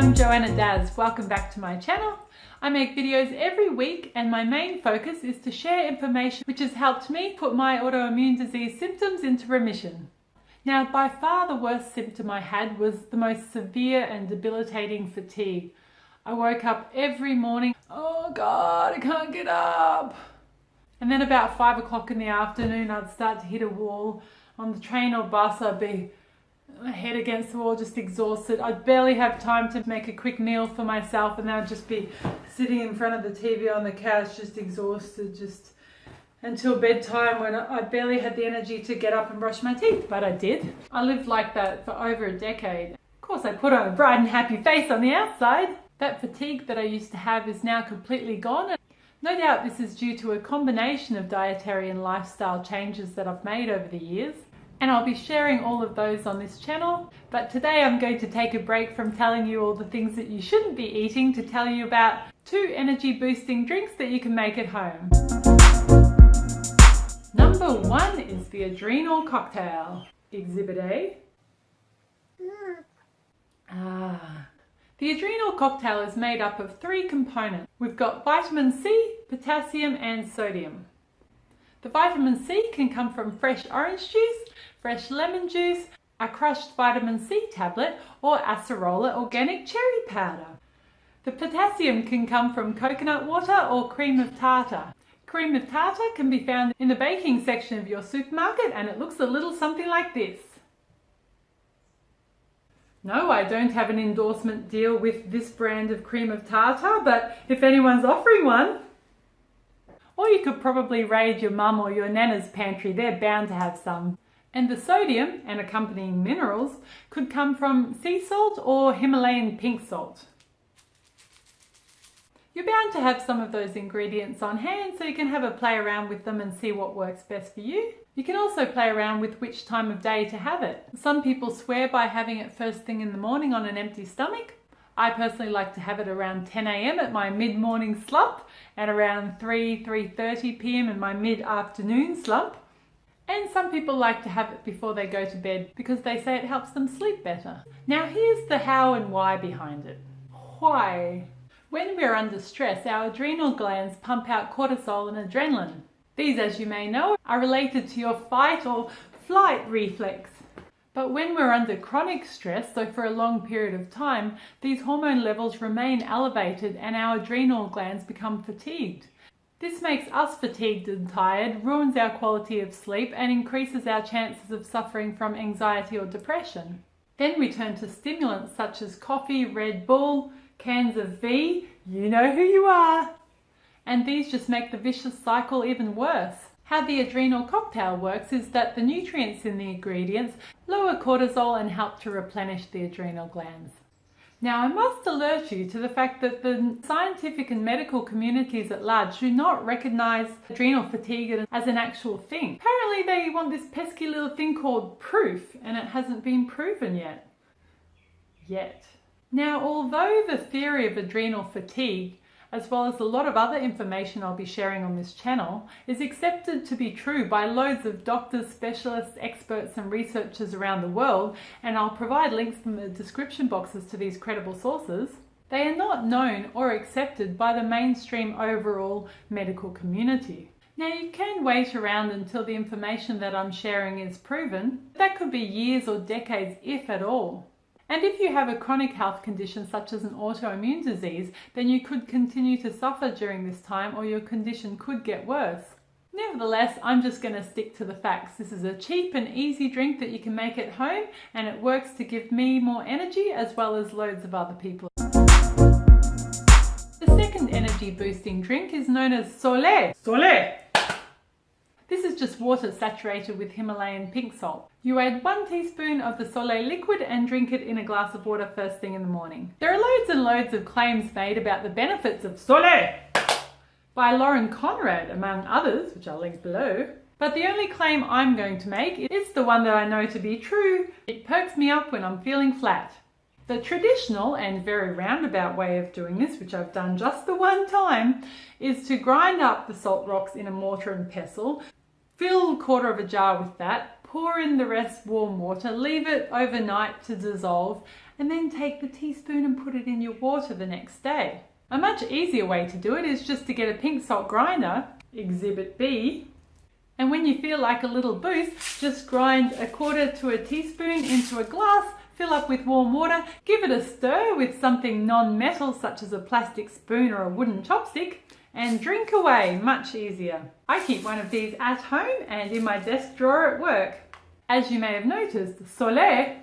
I'm Joanna Daz. Welcome back to my channel. I make videos every week and my main focus is to share information which has helped me put my autoimmune disease symptoms into remission. Now, by far the worst symptom I had was the most severe and debilitating fatigue. I woke up every morning, oh God, I can't get up. And then about 5 o'clock in the afternoon, I'd start to hit a wall. On the train or bus, I'd be head against the wall, just exhausted. I'd barely have time to make a quick meal for myself, and then I'd just be sitting in front of the TV on the couch, just exhausted, just until bedtime when I barely had the energy to get up and brush my teeth, but I did. I lived like that for over a decade. Of course, I put on a bright and happy face on the outside. That fatigue that I used to have is now completely gone. No doubt this is due to a combination of dietary and lifestyle changes that I've made over the years. And I'll be sharing all of those on this channel. But today I'm going to take a break from telling you all the things that you shouldn't be eating to tell you about 2 energy boosting drinks that you can make at home. Number 1 is the Adrenal Cocktail. Exhibit A. The Adrenal Cocktail is made up of 3 components. We've got vitamin C, potassium and sodium. The vitamin C can come from fresh orange juice, fresh lemon juice, a crushed vitamin C tablet or acerola organic cherry powder. The potassium can come from coconut water or cream of tartar. Cream of tartar can be found in the baking section of your supermarket and it looks a little something like this. No, I don't have an endorsement deal with this brand of cream of tartar, but if anyone's offering one, or you could probably raid your mum or your nana's pantry, they're bound to have some. And the sodium and accompanying minerals could come from sea salt or Himalayan pink salt. You're bound to have some of those ingredients on hand so you can have a play around with them and see what works best for you. You can also play around with which time of day to have it. Some people swear by having it first thing in the morning on an empty stomach. I personally like to have it around 10 a.m. at my mid-morning slump and around 3:30 p.m. in my mid-afternoon slump. And some people like to have it before they go to bed because they say it helps them sleep better. Now here's the how and why behind it. Why? When we're under stress, our adrenal glands pump out cortisol and adrenaline. These, as you may know, are related to your fight or flight reflex. But when we're under chronic stress, so for a long period of time, these hormone levels remain elevated and our adrenal glands become fatigued. This makes us fatigued and tired, ruins our quality of sleep and increases our chances of suffering from anxiety or depression. Then we turn to stimulants such as coffee, Red Bull, cans of V, you know who you are. And these just make the vicious cycle even worse. How the adrenal cocktail works is that the nutrients in the ingredients lower cortisol and help to replenish the adrenal glands. Now I must alert you to the fact that the scientific and medical communities at large do not recognise adrenal fatigue as an actual thing. Apparently they want this pesky little thing called proof, and it hasn't been proven yet. Now, although the theory of adrenal fatigue, as well as a lot of other information I'll be sharing on this channel, is accepted to be true by loads of doctors, specialists, experts and researchers around the world, and I'll provide links in the description boxes to these credible sources, they are not known or accepted by the mainstream overall medical community. Now, you can wait around until the information that I'm sharing is proven. That could be years or decades, if at all. And if you have a chronic health condition such as an autoimmune disease, then you could continue to suffer during this time or your condition could get worse. Nevertheless, I'm just going to stick to the facts. This is a cheap and easy drink that you can make at home and it works to give me more energy as well as loads of other people. The second energy boosting drink is known as Sole. This is just water saturated with Himalayan pink salt. You add 1 teaspoon of the Sole liquid and drink it in a glass of water first thing in the morning. There are loads and loads of claims made about the benefits of Sole by Lauren Conrad, among others, which I'll link below. But the only claim I'm going to make is the one that I know to be true. It perks me up when I'm feeling flat. The traditional and very roundabout way of doing this, which I've done just the one time, is to grind up the salt rocks in a mortar and pestle, fill a quarter of a jar with that, pour in the rest warm water, leave it overnight to dissolve, and then take the teaspoon and put it in your water the next day. A much easier way to do it is just to get a pink salt grinder, Exhibit B, and when you feel like a little boost, just grind 1/4 to a teaspoon into a glass, fill up with warm water, give it a stir with something non-metal such as a plastic spoon or a wooden chopstick, and drink away. Much easier. I keep one of these at home and in my desk drawer at work. As you may have noticed, Soleil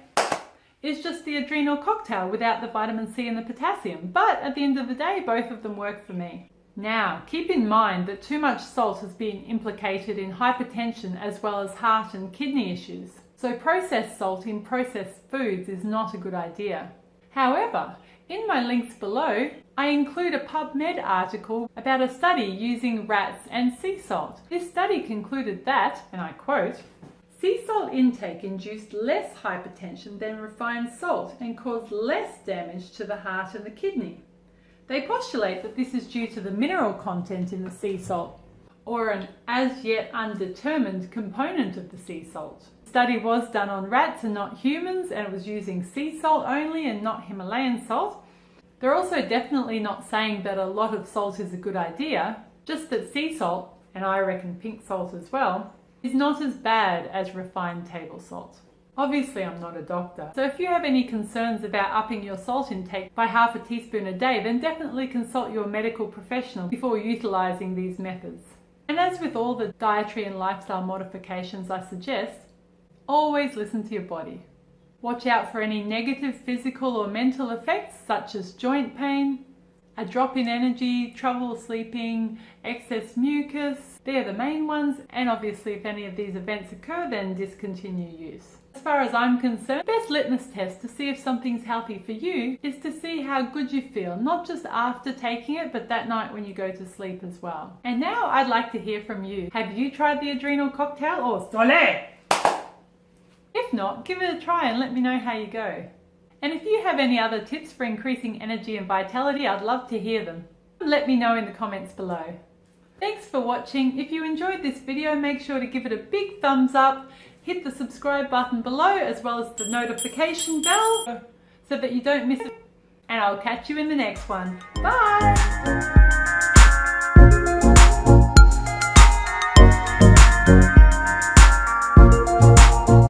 is just the adrenal cocktail without the vitamin C and the potassium, but at the end of the day, both of them work for me. Now, keep in mind that too much salt has been implicated in hypertension as well as heart and kidney issues. So processed salt in processed foods is not a good idea. However, in my links below, I include a PubMed article about a study using rats and sea salt. This study concluded that, and I quote, "Sea salt intake induced less hypertension than refined salt and caused less damage to the heart and the kidney." They postulate that this is due to the mineral content in the sea salt, or an as yet undetermined component of the sea salt. The study was done on rats and not humans, and it was using sea salt only and not Himalayan salt. They're also definitely not saying that a lot of salt is a good idea, just that sea salt, and I reckon pink salt as well, is not as bad as refined table salt. Obviously, I'm not a doctor, so if you have any concerns about upping your salt intake by 1/2 teaspoon a day, then definitely consult your medical professional before utilising these methods. And as with all the dietary and lifestyle modifications I suggest, always listen to your body. Watch out for any negative physical or mental effects such as joint pain, a drop in energy, trouble sleeping, excess mucus. They're the main ones, and obviously if any of these events occur, then discontinue use. As far as I'm concerned, the best litmus test to see if something's healthy for you is to see how good you feel, not just after taking it, but that night when you go to sleep as well. And now I'd like to hear from you. Have you tried the adrenal cocktail or Soleil? If not, give it a try and let me know how you go. And if you have any other tips for increasing energy and vitality, I'd love to hear them. Let me know in the comments below. Thanks for watching. If you enjoyed this video, make sure to give it a big thumbs up, hit the subscribe button below as well as the notification bell so that you don't miss it. And I'll catch you in the next one. Bye!